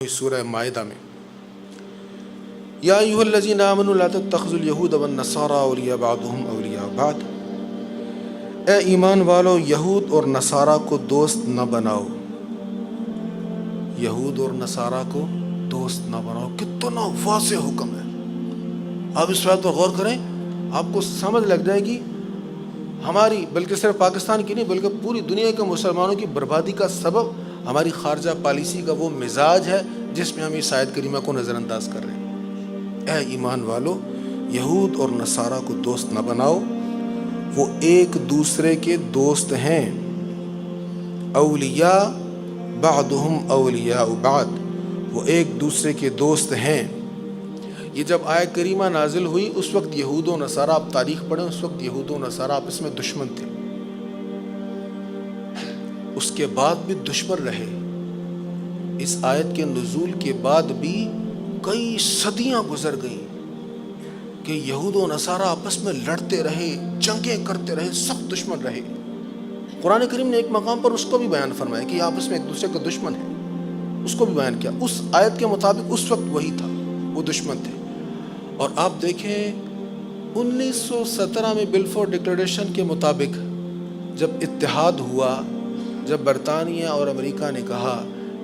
سورہ مائدہ میں یا ایھا الذین آمنوا لا تتخذوا اليہود والنصارى اولیاء بعضهم اولیاء بعض، اے ایمان والو یہود اور نصارہ کو دوست نہ بناؤ، یہود اور نصارہ کو دوست نہ بناؤ۔ کتنا واضح حکم ہے، آپ اس بات پر غور کریں، آپ کو سمجھ لگ جائے گی ہماری، بلکہ صرف پاکستان کی نہیں بلکہ پوری دنیا کے مسلمانوں کی بربادی کا سبب ہماری خارجہ پالیسی کا وہ مزاج ہے جس میں ہم اس آیت کریمہ کو نظر انداز کر رہے ہیں۔ اے ایمان والو یہود اور نصارہ کو دوست نہ بناؤ، وہ ایک دوسرے کے دوست ہیں، اولیاء بعضهم اولیاء بعض، وہ ایک دوسرے کے دوست ہیں۔ یہ جب آیت کریمہ نازل ہوئی اس وقت یہود و نصارہ، آپ تاریخ پڑھیں، اس وقت یہود و نصارہ آپس میں دشمن تھے، اس کے بعد بھی دشمن رہے۔ اس آیت کے نزول کے بعد بھی کئی صدیاں گزر گئیں کہ یہود و نصارہ آپس میں لڑتے رہے، جنگیں کرتے رہے، سخت دشمن رہے۔ قرآن کریم نے ایک مقام پر اس کو بھی بیان فرمایا کہ یہ آپس میں ایک دوسرے کا دشمن ہے، اس کو بھی بیان کیا۔ اس آیت کے مطابق اس وقت وہی تھا، وہ دشمن تھے۔ اور آپ دیکھیں 1917 میں بلفور ڈکلریشن کے مطابق جب اتحاد ہوا، جب برطانیہ اور امریکہ نے کہا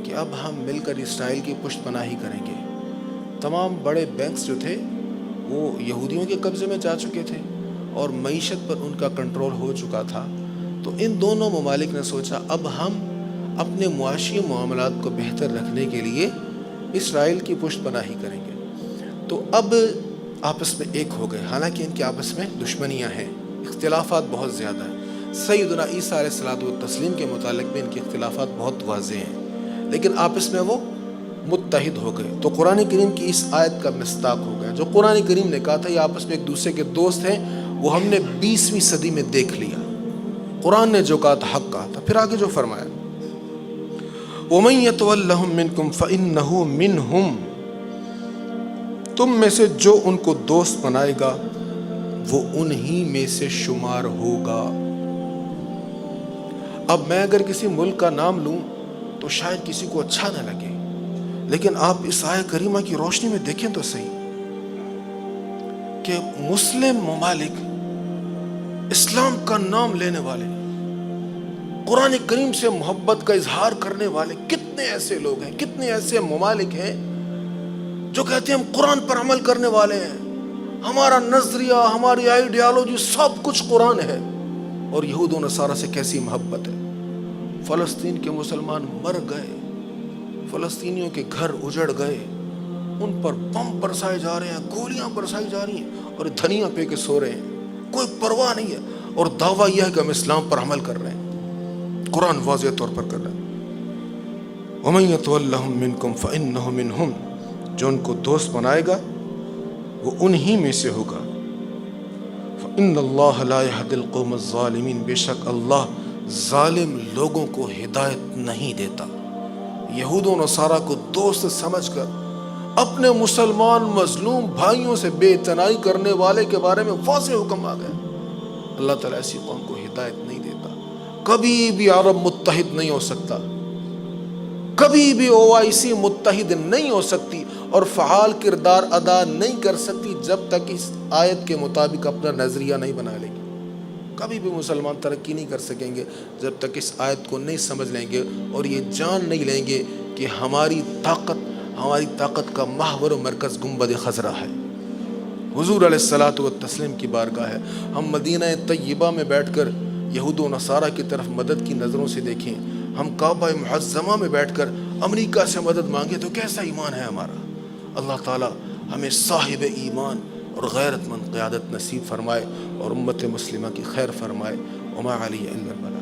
کہ اب ہم مل کر اسرائیل کی پشت پناہی کریں گے، تمام بڑے بینکس جو تھے وہ یہودیوں کے قبضے میں جا چکے تھے اور معیشت پر ان کا کنٹرول ہو چکا تھا، تو ان دونوں ممالک نے سوچا اب ہم اپنے معاشی معاملات کو بہتر رکھنے کے لیے اسرائیل کی پشت پناہی کریں گے۔ تو اب آپس میں ایک ہو گئے، حالانکہ ان کے آپس میں دشمنیاں ہیں، اختلافات بہت زیادہ ہیں۔ سیدنا عیسیٰ علیہ الصلوۃ والتسلیم کے متعلق بھی ان کے اختلافات بہت واضح ہیں، لیکن آپس میں وہ متحد ہو گئے۔ تو قرآن کریم کی اس آیت کا مصداق ہو گیا، جو قرآن کریم نے کہا تھا یہ آپس میں ایک دوسرے کے دوست ہیں، وہ ہم نے 20ویں صدی میں دیکھ لیا۔ قرآن نے جو کہا تھا حق کہا تھا۔ پھر آگے جو فرمایا وَمَن يَتَوَلَّهُم مِّنكُمْ فَإِنَّهُ مِنْهُمْ، تم میں سے جو ان کو دوست بنائے گا وہ انہی میں سے شمار ہوگا۔ اب میں اگر کسی ملک کا نام لوں تو شاید کسی کو اچھا نہ لگے، لیکن آپ اس آیت کریمہ کی روشنی میں دیکھیں تو صحیح کہ مسلم ممالک، اسلام کا نام لینے والے، قرآن کریم سے محبت کا اظہار کرنے والے کتنے ایسے لوگ ہیں، کتنے ایسے ممالک ہیں جو کہتے ہیں ہم قرآن پر عمل کرنے والے ہیں، ہمارا نظریہ، ہماری آئیڈیالوجی سب کچھ قرآن ہے، اور یہود و نصارہ سے کیسی محبت ہے۔ فلسطین کے مسلمان مر گئے، فلسطینیوں کے گھر اجڑ گئے، ان پر بم برسائے جا رہے ہیں، گولیاں برسائی جا رہی ہیں، اور دھنیاں پہ کے سو رہے ہیں، کوئی پرواہ نہیں ہے، اور دعویٰ یہ ہے کہ ہم اسلام پر عمل کر رہے ہیں، قرآن واضح طور پر کر رہا ہے۔ وَمَن يَتَوَلَّهُم مِّنكُمْ فَإِنَّهُ مِنْهُمْ، جو ان کو دوست بنائے گا وہ انہی میں سے ہوگا۔ فَإِنَّ اللَّهَ لَا يَهْدِي الْقَوْمَ الظَّالِمِينَ، بے شک اللہ ظالم لوگوں کو ہدایت نہیں دیتا۔ یہود و نصارہ کو دوست سمجھ کر اپنے مسلمان مظلوم بھائیوں سے بے اعتنائی کرنے والے کے بارے میں واضح حکم آ گیا۔ اللہ تعالیٰ ایسی قوم کو ہدایت نہیں دیتا۔ کبھی بھی عرب متحد نہیں ہو سکتا، کبھی بھی OIC متحد نہیں ہو سکتی اور فعال کردار ادا نہیں کر سکتی جب تک اس آیت کے مطابق اپنا نظریہ نہیں بنا لے گی۔ کبھی بھی مسلمان ترقی نہیں کر سکیں گے جب تک اس آیت کو نہیں سمجھ لیں گے اور یہ جان نہیں لیں گے کہ ہماری طاقت کا محور و مرکز گنبد خضرا ہے، حضور علیہ الصلوۃ والتسلیم کی بارگاہ ہے۔ ہم مدینہ طیبہ میں بیٹھ کر یہود و نصارہ کی طرف مدد کی نظروں سے دیکھیں، ہم کعبہ معظمہ میں بیٹھ کر امریکہ سے مدد مانگے تو کیسا ایمان ہے ہمارا۔ اللہ تعالیٰ ہمیں صاحب ایمان اور غیرت مند قیادت نصیب فرمائے اور امت مسلمہ کی خیر فرمائے۔ وما علیہ الا البلاغ۔